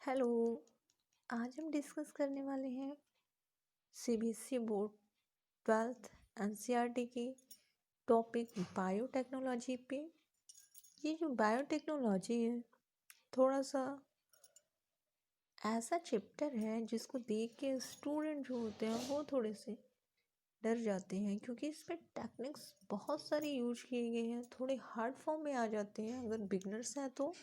Hello. आज हम discuss करने वाले हैं सीबीएसई बोर्ड 12th एनसीईआरटी की टॉपिक बायोटेक्नोलॉजी पे। ये जो बायोटेक्नोलॉजी है थोड़ा सा ऐसा चैप्टर है जिसको देख के स्टूडेंट जो होते हैं वो थोड़े से डर जाते हैं, क्योंकि इसमें टेक्निक्स बहुत सारे यूज किए गए हैं, थोड़े हार्ड फॉर्म में आ जाते हैं अगर बिगनर्स हैं तो।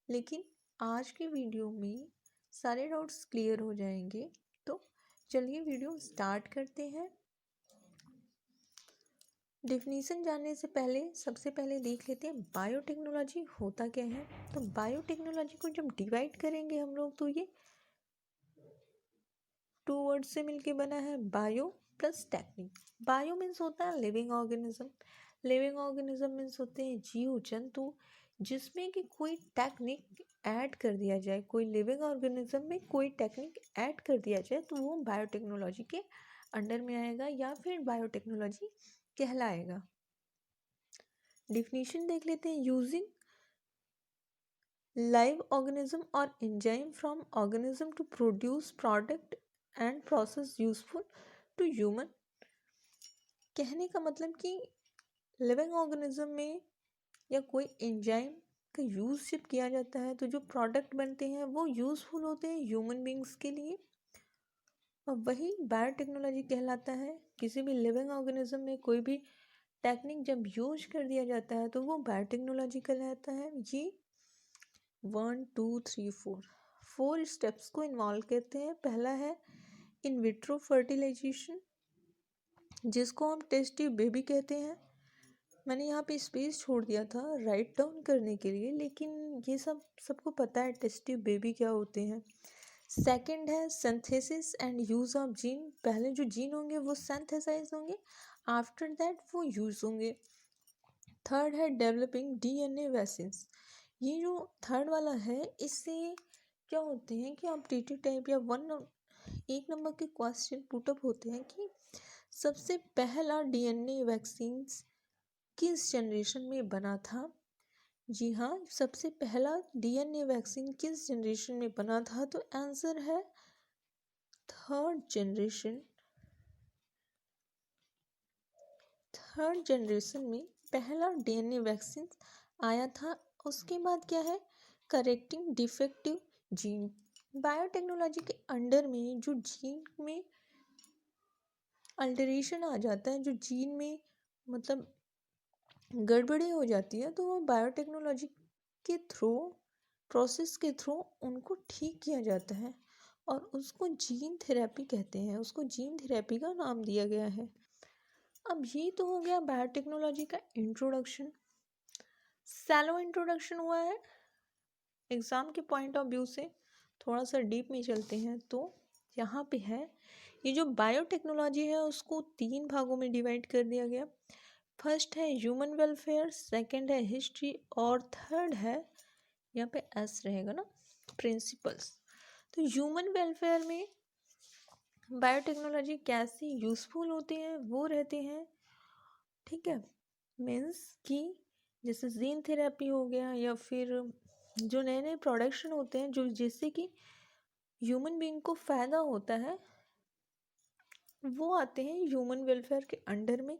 लेकिन आज की वीडियो में सारे डाउट्स क्लियर हो जाएंगे। तो चलिए वीडियो स्टार्ट करते हैं। डेफिनेशन जानने से पहले सबसे पहले देख लेते हैं बायोटेक्नोलॉजी होता क्या है। तो बायोटेक्नोलॉजी को जब डिवाइड करेंगे हम लोग तो ये टू वर्ड से मिलके बना है, bio plus technique. Bio means होता है living organism. Living organism means होते हैं जीव जंतु जिसमें कि कोई टेक्निक ऐड कर दिया जाए, कोई लिविंग ऑर्गेनिज्म में कोई टेक्निक ऐड कर दिया जाए तो वो बायोटेक्नोलॉजी के अंडर में आएगा या फिर बायोटेक्नोलॉजी कहलाएगा। डिफिनीशन देख लेते हैं। Using live organism or enzyme from organism to produce product and process useful to human। कहने का मतलब कि लिविंग ऑर्गेनिज्म में या कोई एंजाइम का यूज़ जब किया जाता है तो जो प्रोडक्ट बनते हैं वो यूज़फुल होते हैं ह्यूमन बींग्स के लिए, और वही बायोटेक्नोलॉजी कहलाता है। किसी भी लिविंग ऑर्गेनिज्म में कोई भी टेक्निक जब यूज कर दिया जाता है तो वो बायोटेक्नोलॉजी कहलाता है। ये 1 2 3 4 स्टेप्स को इन्वॉल्व करते हैं। पहला है इन विट्रो फर्टिलाइजेशन, जिसको हम टेस्ट ट्यूब बेबी कहते हैं। मैंने यहाँ पे स्पेस छोड़ दिया था राइट डाउन करने के लिए, लेकिन ये सबको पता है टेस्ट ट्यूब बेबी क्या होते हैं। सेकंड है synthesis and use of gene. पहले जो जीन होंगे वो सिंथेसाइज होंगे, आफ्टर दैट वो यूज़ होंगे। थर्ड है डेवलपिंग डीएनए वैक्सीन्स। ये जो थर्ड वाला है इससे क्या होते हैं कि ऑब्जेक्टिव टाइप या 1 नंबर के क्वेश्चन पुटअप होते हैं कि सबसे पहला डीएनए वैक्सीन्स किस जनरेशन में बना था। जी हाँ, सबसे पहला डीएनए वैक्सीन किस जनरेशन में बना था, तो आंसर है थर्ड जनरेशन। थर्ड जनरेशन में पहला डीएनए वैक्सीन आया था। उसके बाद क्या है, करेक्टिंग डिफेक्टिव जीन। बायोटेक्नोलॉजी के अंडर में जो जीन में अल्टरेशन आ जाता है, जो जीन में मतलब गड़बड़ी हो जाती है, तो वो बायोटेक्नोलॉजी के थ्रू प्रोसेस के थ्रू उनको ठीक किया जाता है और उसको जीन थेरेपी कहते हैं। उसको जीन थेरेपी का नाम दिया गया है। अब ये तो हो गया बायोटेक्नोलॉजी का इंट्रोडक्शन। सैलो इंट्रोडक्शन हुआ है एग्ज़ाम के पॉइंट ऑफ व्यू से। थोड़ा सा डीप में चलते हैं तो यहाँ पे है ये जो बायोटेक्नोलॉजी है उसको 3 भागों में डिवाइड कर दिया गया। फर्स्ट है ह्यूमन वेलफेयर, सेकंड है हिस्ट्री और थर्ड है यहाँ पे एस रहेगा ना, प्रिंसिपल्स। तो ह्यूमन वेलफेयर में बायोटेक्नोलॉजी कैसे यूज़फुल होते हैं वो रहते हैं। ठीक है, मीन्स कि जैसे जीन थेरेपी हो गया या फिर जो नए नए प्रोडक्शन होते हैं जो जिससे कि ह्यूमन बीइंग को फ़ायदा होता है वो आते हैं ह्यूमन वेलफेयर के अंडर में।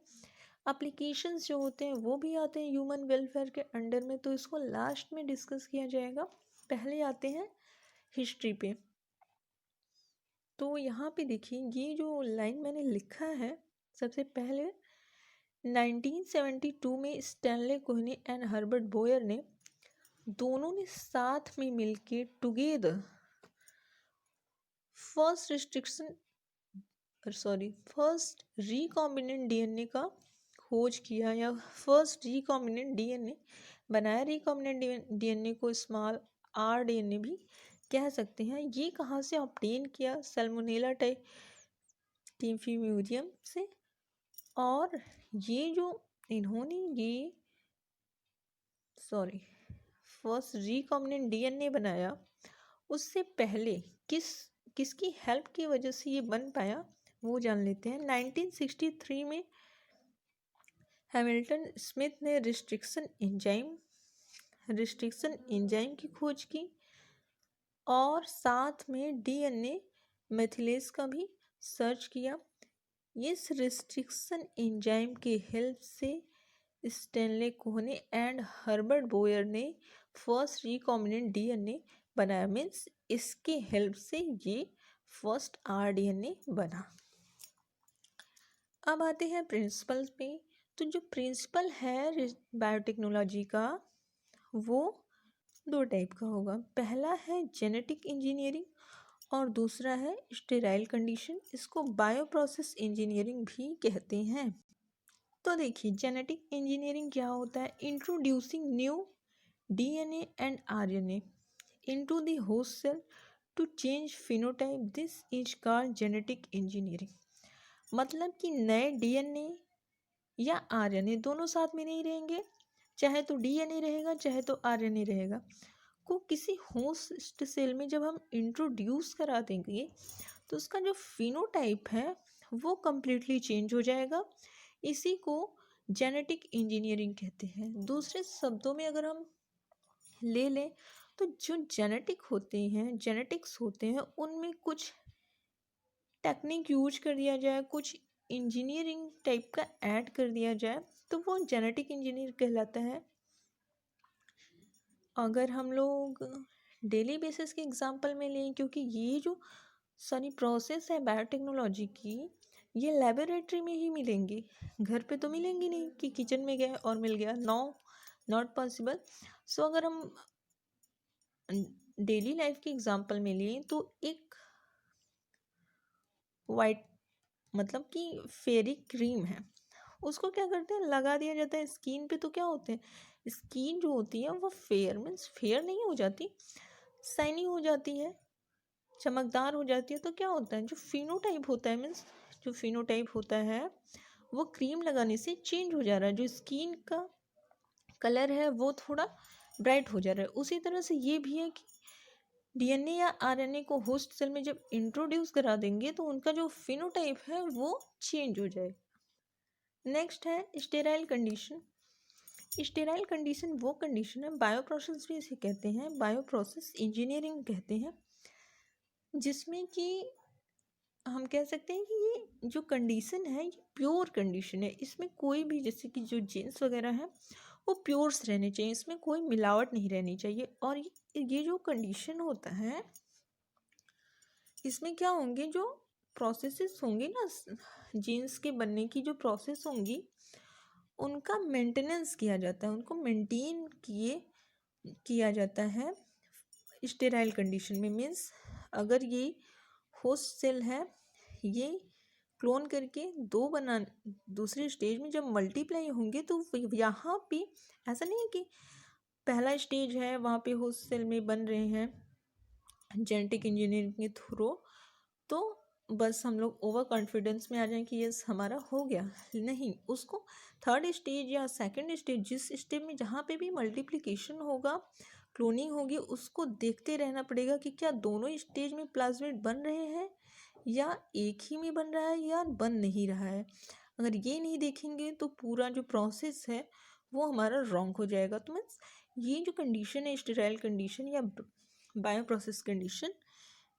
एप्लीकेशंस जो होते हैं वो भी आते हैं ह्यूमन वेलफेयर के अंडर में, तो इसको लास्ट में डिस्कस किया जाएगा। पहले आते हैं हिस्ट्री पे। तो यहाँ पे देखिए ये जो लाइन मैंने लिखा है, सबसे पहले 1972 में स्टैनले कोहनी एंड हर्बर्ट बोयर ने दोनों ने साथ में मिलके टुगेदर फर्स्ट रिकॉम्बिनेंट डीएनए का खोज किया या फर्स्ट रिकॉम्बिनेंट डीएनए बनाया। रिकॉम्बिनेंट डीएनए को स्मॉल आर डीएनए भी कह सकते हैं। ये कहाँ से ऑब्टेन किया, सैल्मोनेला टाइफिम्यूरियम से। और ये जो इन्होंने ये फर्स्ट रिकॉम्बिनेंट डीएनए बनाया उससे पहले किसकी हेल्प की वजह से ये बन पाया वो जान लेते हैं। 1963 में हैमिल्टन स्मिथ ने रिस्ट्रिक्शन एंजाइम की खोज की और साथ में डीएनए मेथिलेज का भी सर्च किया। इस रिस्ट्रिक्शन एंजाइम के हेल्प से स्टेनले कोहने एंड हर्बर्ट बोयर ने फर्स्ट रिकॉम्बिनेंट डीएनए बनाया। मीन्स इसके हेल्प से ये फर्स्ट आरडीएनए बना। अब आते हैं प्रिंसिपल पे। तो जो प्रिंसिपल है बायोटेक्नोलॉजी का वो दो टाइप का होगा। पहला है जेनेटिक इंजीनियरिंग और दूसरा है स्टेराइल कंडीशन। इसको बायो प्रोसेस इंजीनियरिंग भी कहते हैं। तो देखिए जेनेटिक इंजीनियरिंग क्या होता है। Introducing new DNA and RNA into the host cell to change phenotype, this is called genetic engineering. मतलब कि नए डीएनए या आरएनए दोनों साथ में नहीं रहेंगे, चाहे तो डीएनए रहेगा चाहे तो आरएनए रहेगा, को किसी होस्ट सेल में जब हम इंट्रोड्यूस करा देंगे तो उसका जो फिनोटाइप है वो कम्प्लीटली चेंज हो जाएगा। इसी को जेनेटिक इंजीनियरिंग कहते हैं। दूसरे शब्दों में अगर हम ले लें तो जो जेनेटिक्स होते हैं उनमें कुछ टेक्निक यूज कर दिया जाए, कुछ इंजीनियरिंग टाइप का ऐड कर दिया जाए तो वो जेनेटिक इंजीनियर कहलाता है। अगर हम लोग डेली बेसिस के एग्जांपल में लें, क्योंकि ये जो सारी प्रोसेस है बायोटेक्नोलॉजी की ये लेबोरेटरी में ही मिलेंगी, घर पे तो मिलेंगी नहीं कि किचन में गए और मिल गया। No, not possible. सो अगर हम डेली लाइफ के एग्जांपल में लें तो एक वाइट मतलब कि फेरी क्रीम है, उसको क्या करते हैं लगा दिया जाता है स्किन पे। तो क्या होते हैं स्किन जो होती है वो फेयर मीन्स फेयर नहीं हो जाती, शाइनी हो जाती है, चमकदार हो जाती है। तो क्या होता है जो फिनोटाइप होता है मीन्स जो फिनोटाइप होता है वो क्रीम लगाने से चेंज हो जा रहा है, जो स्किन का कलर है वो थोड़ा ब्राइट हो जा रहा है। उसी तरह से ये भी है कि डीएनए या आरएनए को होस्ट सेल में जब इंट्रोड्यूस करा देंगे तो उनका जो फिनोटाइप है वो चेंज हो जाएगा। नेक्स्ट है स्टेराइल कंडीशन। स्टेराइल कंडीशन वो कंडीशन है, बायो प्रोसेस भी इसे कहते हैं, बायो प्रोसेस इंजीनियरिंग कहते हैं, जिसमें कि हम कह सकते हैं कि ये जो कंडीशन है ये प्योर कंडीशन है। इसमें कोई भी जैसे कि जो जीन्स वगैरह है वो प्योर्स रहने चाहिए, इसमें कोई मिलावट नहीं रहनी चाहिए। और ये जो कंडीशन होता है इसमें क्या होंगे जो प्रोसेसेस होंगे ना जीन्स के बनने की, जो प्रोसेस होंगी उनका मेंटेनेंस किया जाता है, उनको मेंटेन किया जाता है स्टेराइल कंडीशन में। मीन्स अगर ये होस्ट सेल है ये क्लोन करके दूसरे स्टेज में जब मल्टीप्लाई होंगे तो यहाँ पे ऐसा नहीं है कि पहला स्टेज है वहाँ पे होस्ट सेल में बन रहे हैं जेनेटिक इंजीनियरिंग के थ्रू, तो बस हम लोग ओवर कॉन्फिडेंस में आ जाएं कि यस हमारा हो गया। नहीं, उसको थर्ड स्टेज या सेकंड स्टेज जिस स्टेज में जहाँ पे भी मल्टीप्लिकेशन होगा क्लोनिंग होगी उसको देखते रहना पड़ेगा कि क्या दोनों स्टेज में प्लाज्मिड बन रहे हैं या एक ही में बन रहा है या बन नहीं रहा है। अगर ये नहीं देखेंगे तो पूरा जो प्रोसेस है वो हमारा रॉन्ग हो जाएगा। तो मीन्स ये जो कंडीशन है स्टेराइल कंडीशन या बायो प्रोसेस कंडीशन,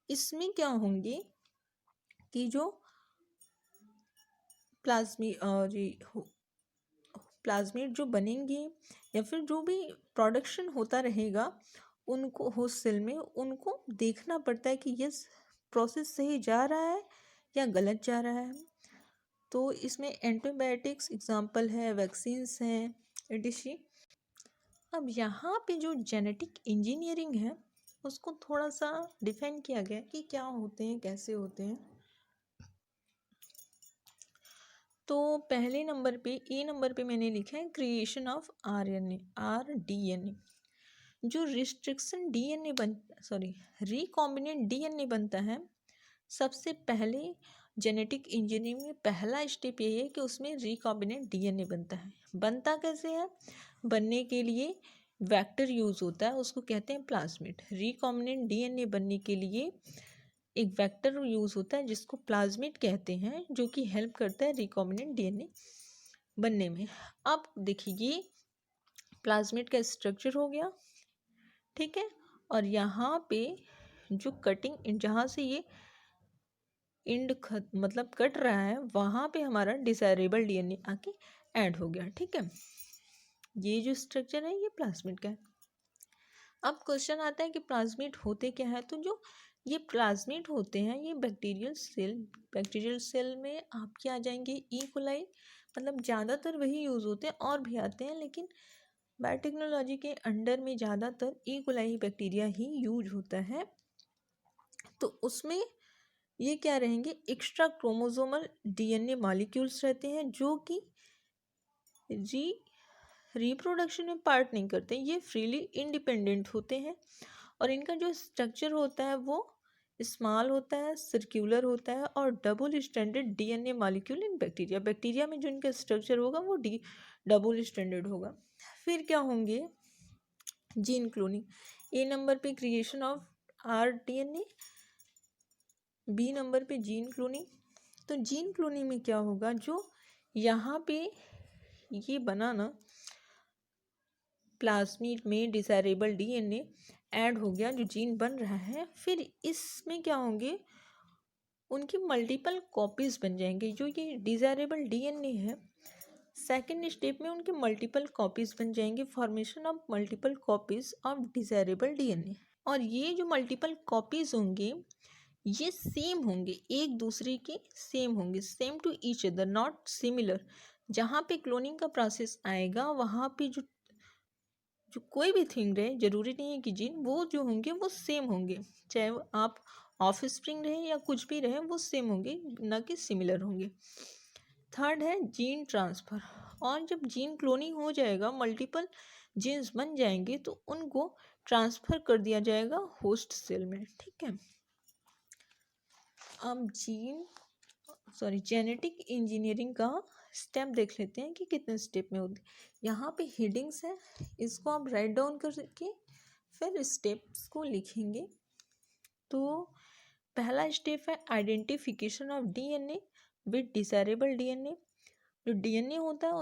इसमें क्या होंगे कि जो प्लाज्मिड जो बनेंगे या फिर जो भी प्रोडक्शन होता रहेगा उनको होस्ट सेल में उनको देखना पड़ता है कि यस प्रोसेस सही जा रहा है या गलत जा रहा है। तो इसमें एंटीबायोटिक्स एग्जाम्पल है, वैक्सीन्स हैं, एडिशी। अब यहाँ पे जो जेनेटिक इंजीनियरिंग है उसको थोड़ा सा डिफाइन किया गया कि क्या होते हैं कैसे होते हैं। तो पहले नंबर पे नंबर पे मैंने लिखा है क्रिएशन ऑफ RDNA। जो रिकॉम्बिनेंट डीएनए बनता है सबसे पहले जेनेटिक इंजीनियरिंग में पहला स्टेप ये है कि उसमें रिकॉम्बिनेंट डीएनए बनता है। बनता कैसे है, बनने के लिए वेक्टर यूज होता है, उसको कहते हैं प्लाज्मिड। रिकॉम्बिनेंट डीएनए बनने के लिए एक वेक्टर यूज होता है जिसको प्लाज्मिड कहते हैं, जो कि हेल्प करता है रिकॉम्बिनेंट डीएनए बनने में। अब देखिए ये प्लाज्मिड का स्ट्रक्चर हो गया, ठीक है। और यहाँ पे जो कटिंग जहाँ से ये इंड मतलब कट रहा है वहाँ पे हमारा डिसाइरेबल डीएनए आके ऐड हो गया। ठीक है, ये जो स्ट्रक्चर है ये प्लाज्मिड का है। अब क्वेश्चन आता है कि प्लाज्मिड होते क्या है। तो जो ये प्लाज्मिड होते हैं ये बैक्टीरियल सेल में आपके आ जाएंगे ई कोलाई, मतलब ज़्यादातर वही यूज़ होते हैं और भी आते हैं, लेकिन बायोटेक्नोलॉजी के अंडर में ज़्यादातर ई कोलाई बैक्टीरिया ही यूज होता है। तो उसमें ये क्या रहेंगे, एक्स्ट्रा क्रोमोसोमल डीएनए मॉलिक्यूल्स रहते हैं जो कि रिप्रोडक्शन में पार्ट नहीं करते, ये फ्रीली इंडिपेंडेंट होते हैं। और इनका जो स्ट्रक्चर होता है वो स्मॉल होता है, सर्कुलर होता है और डबल स्टैंडर्ड डीएनए मॉलिक्यूल इन बैक्टीरिया में जो इनका स्ट्रक्चर होगा वो डबल स्टैंडर्ड होगा। फिर क्या होंगे, जीन क्लोनिंग, ए नंबर पे creation of rDNA, B number पे जीन क्लोनिंग। तो जीन क्लोनिंग में क्या होगा, जो यहाँ पे ये बना ना प्लाज्मिड में डिसाइरेबल डीएनए ऐड हो गया, जो जीन बन रहा है, फिर इसमें क्या होंगे, उनकी मल्टीपल कॉपीज बन जाएंगे। जो ये डिसाइरेबल डीएनए है सेकेंड स्टेप में उनके मल्टीपल कॉपीज बन जाएंगे, formation of multiple copies of desirable DNA. और ये जो मल्टीपल कॉपीज होंगे ये सेम होंगे, एक दूसरे के सेम होंगे, same to each other not similar. जहाँ पे क्लोनिंग का प्रोसेस आएगा वहाँ पे जो जो कोई भी थिंग रहे, जरूरी नहीं है कि जीन, वो जो होंगे वो सेम होंगे, चाहे वो आप ऑफ स्प्रिंग रहे या कुछ भी रहे वो सेम होंगे, ना कि सिमिलर होंगे। थर्ड है जीन ट्रांसफ़र। और जब जीन क्लोनिंग हो जाएगा, मल्टीपल जीन्स बन जाएंगे तो उनको ट्रांसफ़र कर दिया जाएगा होस्ट सेल में। ठीक है, अब जेनेटिक इंजीनियरिंग का स्टेप देख लेते हैं कि कितने स्टेप में होती है। यहाँ पे हेडिंग्स है, इसको आप राइट डाउन करके फिर स्टेप्स को लिखेंगे। तो पहला स्टेप है identification of DNA with desirable DNA. जो डीएनए होता है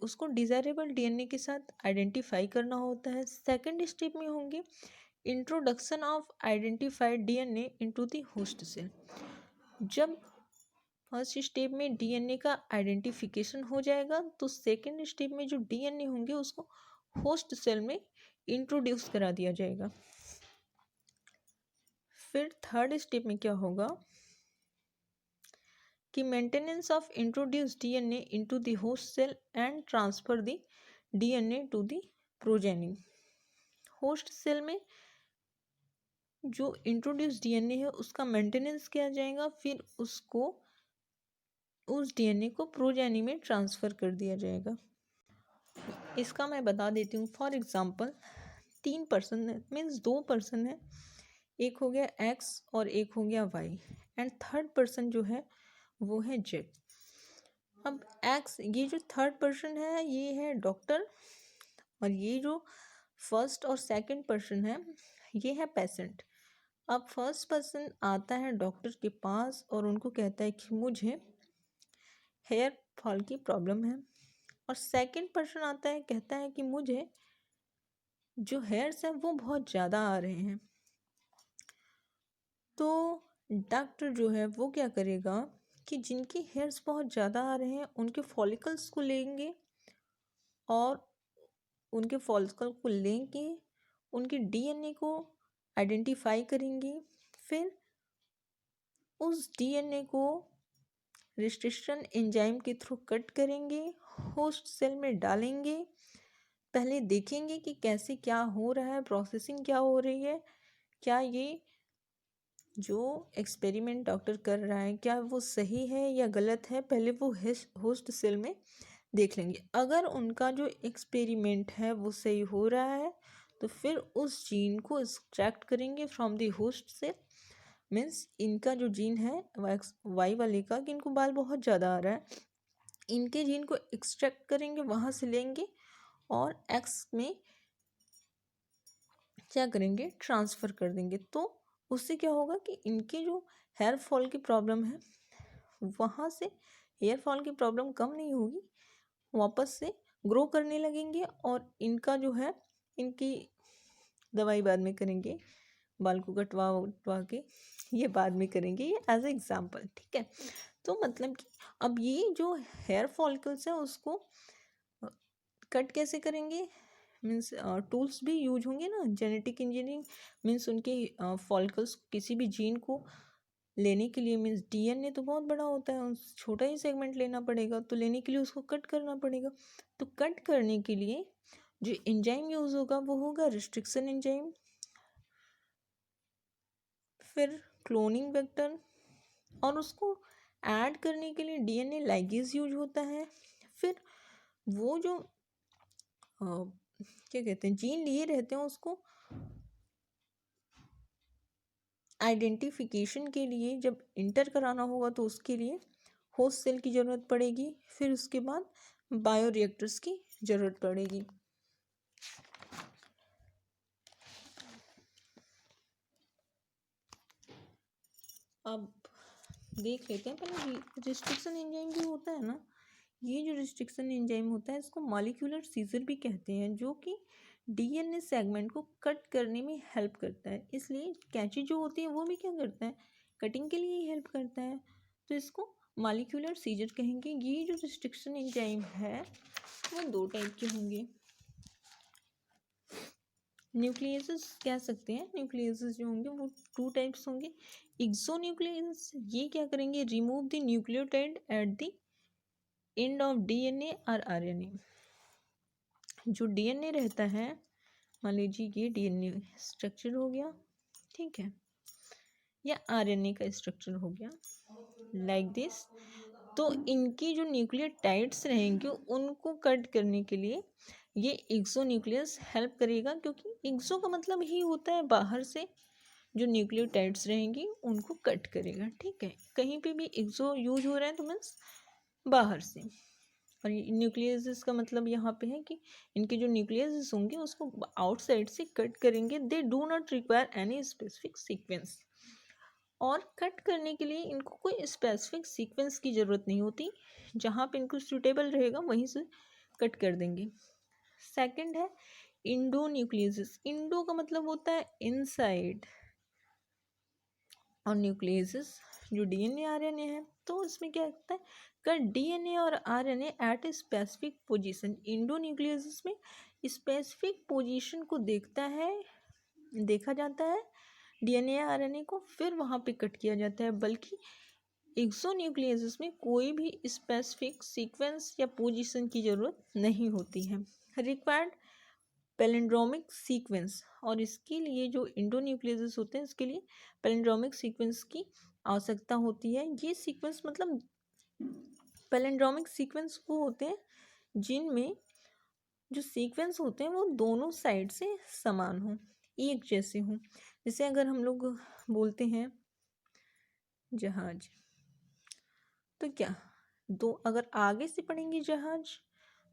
उसको डिसाइरेबल डीएनए के साथ आइडेंटिफाई करना होता है। सेकंड स्टेप में होंगे introduction of identified DNA into the host cell. जब फर्स्ट स्टेप में डीएनए का आइडेंटिफिकेशन हो जाएगा तो सेकंड स्टेप में जो डीएनए होंगे उसको होस्ट सेल में इंट्रोड्यूस करा दिया जाएगा। फिर थर्ड स्टेप में क्या होगा कि maintenance of introduce DNA into the host cell and transfer the DNA to the progeny. Host cell में जो इंट्रोड्यूस डीएनए है उसका मेंटेनेंस किया जाएगा, फिर उस डीएनए को प्रोजेनी में ट्रांसफ़र कर दिया जाएगा। इसका मैं बता देती हूँ। फॉर एग्जांपल 3 पर्सन है, मीन्स 2 पर्सन है, एक हो गया एक्स और एक हो गया वाई, एंड थर्ड पर्सन जो है वो है जेड। अब एक्स, ये जो थर्ड पर्सन है ये है डॉक्टर, और ये जो फर्स्ट और सेकंड पर्सन है ये है पेशेंट। अब फर्स्ट पर्सन आता है डॉक्टर के पास और उनको कहता है कि मुझे हेयर फॉल की प्रॉब्लम है, और सेकंड पर्सन आता है कहता है कि मुझे जो हेयर्स हैं वो बहुत ज़्यादा आ रहे हैं। तो डॉक्टर जो है वो क्या करेगा कि जिनके हेयर्स बहुत ज़्यादा आ रहे हैं उनके फॉलिकल्स को लेंगे, और उनके फॉलिकल को लेंगे, उनके डीएनए को आइडेंटिफाई करेंगे, फिर उस डीएनए को रेस्ट्रिक्शन एंजाइम के थ्रू कट करेंगे, होस्ट सेल में डालेंगे, पहले देखेंगे कि कैसे क्या हो रहा है, प्रोसेसिंग क्या हो रही है, क्या ये जो एक्सपेरिमेंट डॉक्टर कर रहा है क्या वो सही है या गलत है, पहले वो होस्ट सेल में देख लेंगे। अगर उनका जो एक्सपेरिमेंट है वो सही हो रहा है तो फिर उस जीन को एक्सट्रैक्ट करेंगे from the host cell. Means इनका जो जीन है वाई वाले का कि इनको बाल बहुत ज़्यादा आ रहा है, इनके जीन को एक्सट्रैक्ट करेंगे, वहाँ से लेंगे और एक्स में क्या करेंगे, ट्रांसफ़र कर देंगे। तो उससे क्या होगा कि इनके जो हेयर फॉल की प्रॉब्लम है वहाँ से हेयर फॉल की प्रॉब्लम कम नहीं होगी, वापस से ग्रो करने लगेंगे, और इनका जो है इनकी दवाई बाद में करेंगे, बाल को कटवा उटवा के, ये बाद में करेंगे, ये एज एग्जाम्पल, ठीक है। तो मतलब कि अब ये जो हेयर फॉलिकल्स है उसको कट कैसे करेंगे, मीन्स टूल्स भी यूज होंगे ना। जेनेटिक इंजीनियरिंग मीन्स उनके फॉलिकल्स किसी भी जीन को लेने के लिए, मीन्स डीएनए तो बहुत बड़ा होता है, उस छोटा ही सेगमेंट लेना पड़ेगा, तो लेने के लिए उसको कट करना पड़ेगा। तो कट करने के लिए जो एंजाइम यूज होगा वो होगा रिस्ट्रिक्शन एंजाइम, फिर क्लोनिंग वेक्टर, और उसको ऐड करने के लिए डीएनए लाइगेज यूज होता है। फिर वो जो क्या कहते हैं जीन लिए रहते हैं उसको आइडेंटिफिकेशन के लिए जब इंटर कराना होगा तो उसके लिए होस्ट सेल की ज़रूरत पड़ेगी। फिर उसके बाद बायोरिएक्टर्स की ज़रूरत पड़ेगी। अब देख लेते हैं पहले रिस्ट्रिक्शन एंजाइम जो होता है ना, ये जो रिस्ट्रिक्शन एंजाइम होता है इसको मॉलिक्यूलर सीजर भी कहते हैं, जो कि डीएनए सेगमेंट को कट करने में हेल्प करता है। इसलिए कैंची जो होती है वो भी क्या करता है, कटिंग के लिए ही हेल्प करता है, तो इसको मॉलिक्यूलर सीजर कहेंगे। ये जो रिस्ट्रिक्शन एंजाइम है वो दो टाइप के होंगे। न्यूक्लियसेस कह सकते हैं, न्यूक्लियसेस जो होंगे वो टू टाइप्स होंगे। एक्सोन्यूक्लियस ये क्या करेंगे, remove the nucleotide at the end of DNA और आरएनए। जो डीएनए रहता है, मान लीजिए ये डीएनए स्ट्रक्चर हो गया, ठीक है, या आरएनए का स्ट्रक्चर हो गया लाइक दिस, तो इनकी जो न्यूक्लियोटाइड्स रहेंगे उनको कट करने के लिए ये एक्सोन्यूक्लियस हेल्प करेगा, क्योंकि एक्सो का मतलब ही होता है बाहर से जो न्यूक्लियोटाइड्स रहेंगी उनको कट करेगा, ठीक है। कहीं पे भी एक्सो यूज हो रहा है तो मीन्स बाहर से, और न्यूक्लियस का मतलब यहाँ पे है कि इनके जो न्यूक्लियस होंगे उसको आउटसाइड से कट करेंगे। They do not require any specific sequence, और कट करने के लिए इनको कोई स्पेसिफिक सीक्वेंस की ज़रूरत नहीं होती, जहाँ पे इनको सूटेबल रहेगा वहीं से कट कर देंगे। सेकंड है इंडो न्यूक्लियस। इंडो का मतलब होता है इनसाइड, और न्यूक्लियस जो डीएनए आरएनए है, तो इसमें क्या होता है, कट डीएनए और RNA at a specific position. Endonuclease में स्पेसिफिक पोजीशन को देखा जाता है डीएनए आरएनए को, फिर वहाँ पे कट किया जाता है। बल्कि एक्सोन्यूक्लियस में कोई भी स्पेसिफिक सीक्वेंस या पोजीशन की ज़रूरत नहीं होती है। रिक्वायर्ड पैलिंड्रोमिक सीक्वेंस, और इसके लिए जो इंडोन्यूक्लियस होते हैं इसके लिए पैलिंड्रोमिक सीक्वेंस की आवश्यकता होती है। ये सीक्वेंस मतलब पैलिंड्रोमिक सीक्वेंस वो होते हैं जिनमें जो सीक्वेंस होते हैं वो दोनों साइड से समान हों, एक जैसे हों। जैसे अगर हम लोग बोलते हैं जहाज, तो क्या दो अगर आगे से पढ़ेंगे जहाज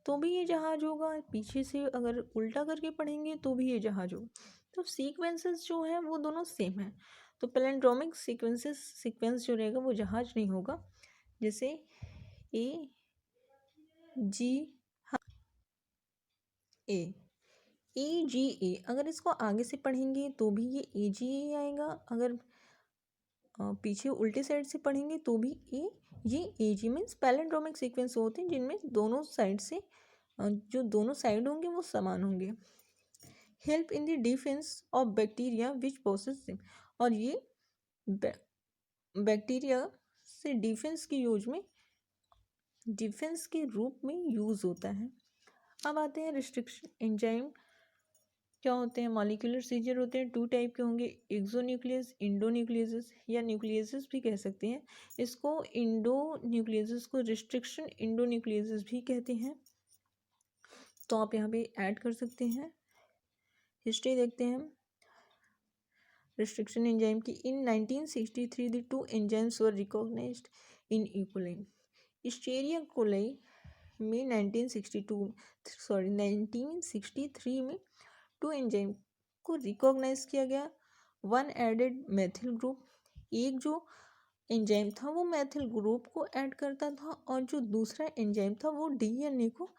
तो भी ये जहाज होगा, पीछे से अगर उल्टा करके पढ़ेंगे तो भी ये जहाज होगा। तो सीक्वेंसेस जो हैं वो दोनों सेम हैं, तो पैलिंड्रोमिक सीक्वेंस जो रहेगा वो जहाज नहीं होगा। जैसे ए जी ए, ए जी ए, अगर इसको आगे से पढ़ेंगे तो भी ये ए जी ए आएगा, अगर पीछे उल्टे साइड से पढ़ेंगे तो भी ये ए जी। मीन्स पैलिंड्रोमिक सीक्वेंस होते हैं जिनमें दोनों साइड से जो दोनों साइड होंगे वो समान होंगे। Help in the defence of bacteria which possess them, और ये बैक्टीरिया से डिफेंस के रूप में यूज होता है। अब आते हैं रिस्ट्रिक्शन एंजाइम क्या होते हैं। मॉलिक्यूलर सीजर होते हैं, टू टाइप के होंगे, एक्सोन्यूक्लियस, इंडोन्यूक्लियस, या न्यूक्लियस भी कह सकते हैं। इसको इंडोन्यूक्लियस को रिस्ट्रिक्शन इंडोन्यूक्लियस भी कहते हैं। तो आप यहाँ पे ऐड कर सकते हैं। हिस्ट्री देखते हैं रिस्ट्रिक्शन एंजाइम की। In 1963 the two enzymes were recognised in E coli. Escherichia coli में 1963 में टू एंजाइम को रिकॉग्नाइज किया गया। वन एडेड मैथिल ग्रुप, एक जो एंजाइम था वो मैथिल ग्रुप को ऐड करता था, और जो दूसरा एंजाइम था वो डीएनए को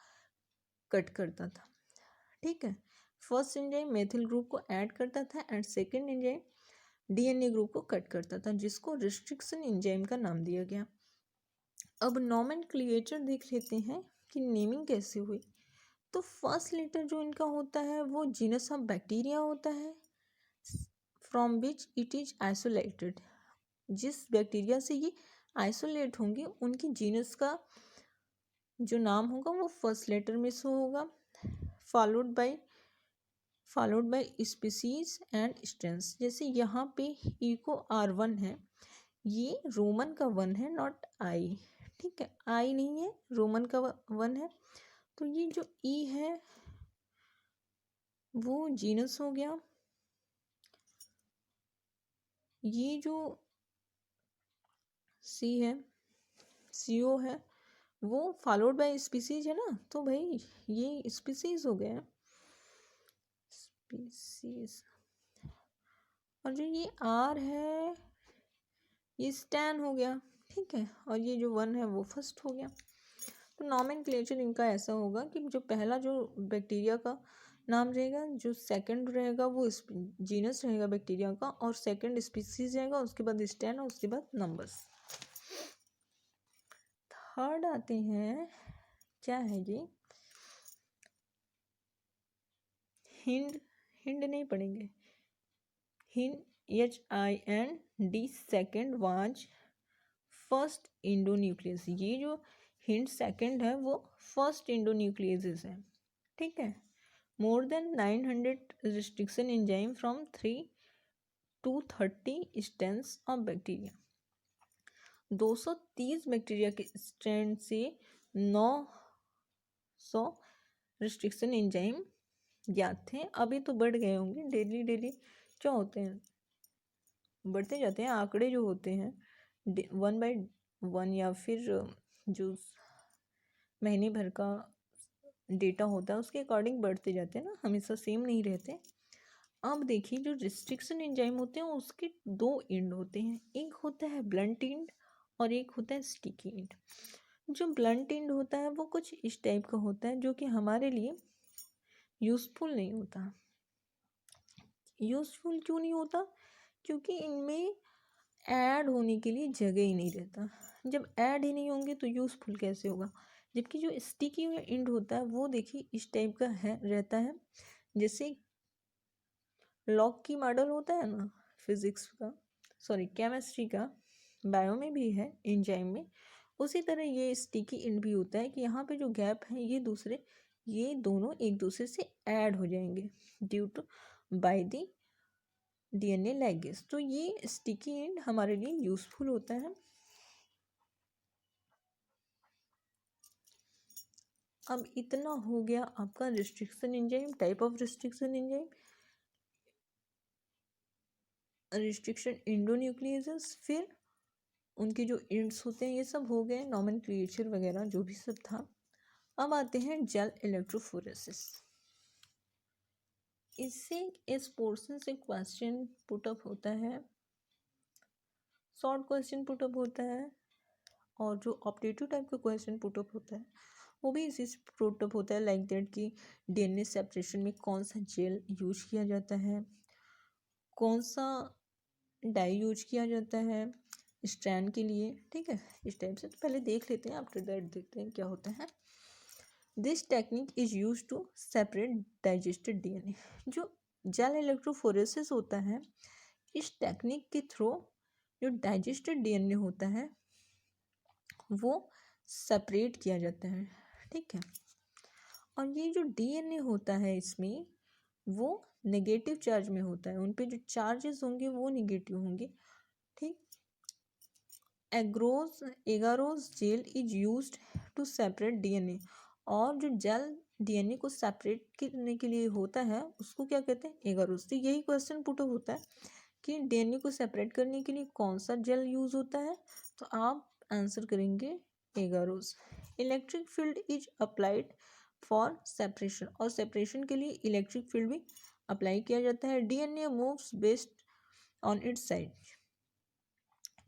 कट करता था, ठीक है। फर्स्ट एंजाइम मैथिल ग्रुप को ऐड करता था and second enzyme DNA group को कट करता था, जिसको रिस्ट्रिक्शन एंजाइम का नाम दिया गया। अब नॉमेनक्लेचर देख लेते हैं कि नेमिंग कैसे हुई। तो फर्स्ट लेटर जो इनका होता है वो जीनस ऑफ बैक्टीरिया होता है, from which it is isolated. जिस बैक्टीरिया से ये आइसोलेट होंगे उनकी जीनस का जो नाम होगा वो फर्स्ट लेटर में से होगा, followed by species and strains. जैसे यहाँ पे ई को R1 है, ये रोमन का 1 है, नॉट आई। ठीक है, आई नहीं है, रोमन का 1 है। तो ये जो ई है वो जीनस हो गया, ये जो सी है, सीओ है, वो फॉलोड बाय स्पीसीज है ना, तो भाई ये स्पीसीज हो गया, स्पीसीज। और जो ये आर है ये स्टैन हो गया, ठीक है, और ये जो 1 है वो फर्स्ट हो गया। तो नॉमेनक्लेचर इनका ऐसा होगा कि जो पहला जो बैक्टीरिया का नाम रहेगा, जो सेकंड रहेगा वो जीनस रहेगा बैक्टीरिया का, और सेकंड स्पीसीज रहेगा, उसके बाद स्टैन और उसके बाद नंबर्स। थर्ड आते हैं, क्या है ये, हिंड नहीं पढ़ेंगे, hind HIND second was first endonuclease. ये जो हिंड सेकेंड है वो फर्स्ट इंडोन्यूक्लियस है, ठीक है। More than 900 restriction enzyme from 3 to 30 strains of bacteria. 230 bacteria के स्ट्रैंड से 900 रिस्ट्रिक्शन एंजाइम ज्ञात थे। अभी तो बढ़ गए होंगे, डेली क्या होते हैं, बढ़ते जाते हैं आंकड़े जो होते हैं 1/1, या फिर जो महीने भर का डेटा होता है उसके अकॉर्डिंग बढ़ते जाते हैं ना, हमेशा सेम नहीं रहते। अब देखिए जो रिस्ट्रिक्शन एंजाइम होते हैं उसके 2 एंड होते हैं, एक होता है ब्लंट एंड और एक होता है स्टिकी एंड। जो ब्लंट एंड होता है वो कुछ इस टाइप का होता है जो कि हमारे लिए यूज़फुल नहीं होता। यूज़फुल क्यों नहीं होता? क्योंकि इनमें ऐड होने के लिए जगह ही नहीं रहता। जब ऐड ही नहीं होंगे तो यूज़फुल कैसे होगा? जबकि जो स्टिकी एंड होता है वो देखिए इस टाइप का है, रहता है, जैसे लॉग की मॉडल होता है ना फिजिक्स का, सॉरी केमिस्ट्री का, बायो में भी है, एंजाइम में, उसी तरह ये स्टिकी एंड भी होता है कि यहाँ पे जो गैप है ये दोनों एक दूसरे से ऐड हो जाएंगे due to by the DNA ligase. तो ये स्टिकी एंड हमारे लिए यूज़फुल होता है। अब इतना हो गया आपका restriction enzyme, type of restriction enzyme, restriction endonuclease, फिर उनके जो एंड्स होते हैं, ये सब हो गए नॉमेनक्लेचर वगैरह जो भी सब था। अब आते हैं जेल इलेक्ट्रोफोरेसिस। इससे इस पोर्शन से क्वेश्चन पुटअप होता है, शॉर्ट क्वेश्चन पुटअप होता है, और जो ऑब्जेक्टिव टाइप का क्वेश्चन पुटअप होता है वो भी इसी से पुटअप होता है, लाइक दैट कि DNA सेपरेशन में कौन सा जेल यूज किया जाता है, कौन सा डाई यूज किया जाता है स्ट्रैंड के लिए, ठीक है, इस टाइप से। तो पहले देख लेते हैं, आफ्टर दैट देखते हैं क्या होता है। This technique is use to separate digested DNA। जो जेल इलेक्ट्रोफोरेसिस होता है, इस टेक्निक के थ्रू जो डाइजेस्टेड DNA होता है वो सेपरेट किया जाता है, ठीक है। और ये जो DNA होता है इसमें वो नेगेटिव चार्ज में होता है, उन पे जो चार्जेस होंगे वो नेगेटिव होंगे, ठीक। Agarose gel is used to separate DNA। और जो जेल DNA को सेपरेट करने के लिए होता है उसको क्या कहते हैं? एगारोज। तो यही क्वेश्चन पुट होता है कि DNA को सेपरेट करने के लिए कौन सा जेल यूज होता है, तो आप आंसर करेंगे agarose. Electric field is applied for separation, और सेपरेशन के लिए इलेक्ट्रिक फील्ड भी अप्लाई किया जाता है। DNA moves based on it's side.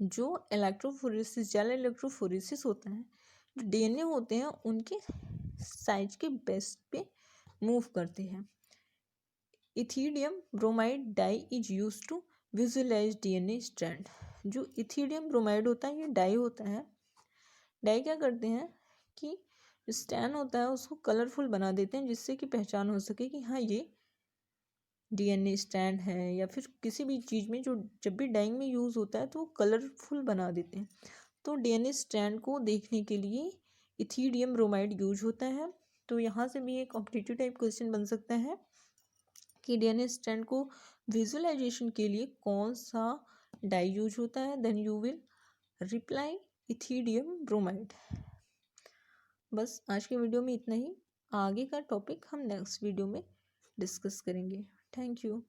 जो इलेक्ट्रोफोरेसिस, जेल इलेक्ट्रोफोरेसिस होता है, जो DNA होते हैं उनके साइज के बेस पे मूव करते हैं। Ethidium bromide dye is use to visualise DNA strand. जो इथिडियम ब्रोमाइड होता है ये डाई होता है। डाई क्या करते हैं कि स्ट्रैंड होता है उसको कलरफुल बना देते हैं, जिससे कि पहचान हो सके कि हाँ ये डीएनए स्ट्रैंड है, या फिर किसी भी चीज़ में जो जब भी डाइंग में यूज़ होता है तो वो कलरफुल बना देते हैं। तो डीएनए स्ट्रैंड को देखने के लिए इथिडियम ब्रोमाइड यूज होता है। तो यहाँ से भी एक कॉम्पिटिटिव टाइप क्वेश्चन बन सकता है कि डीएनए स्ट्रैंड को विजुअलाइजेशन के लिए कौन सा डाई यूज होता है, then you will reply ethidium bromide. बस आज के वीडियो में इतना ही। आगे का टॉपिक हम नेक्स्ट वीडियो में डिस्कस करेंगे। Thank you.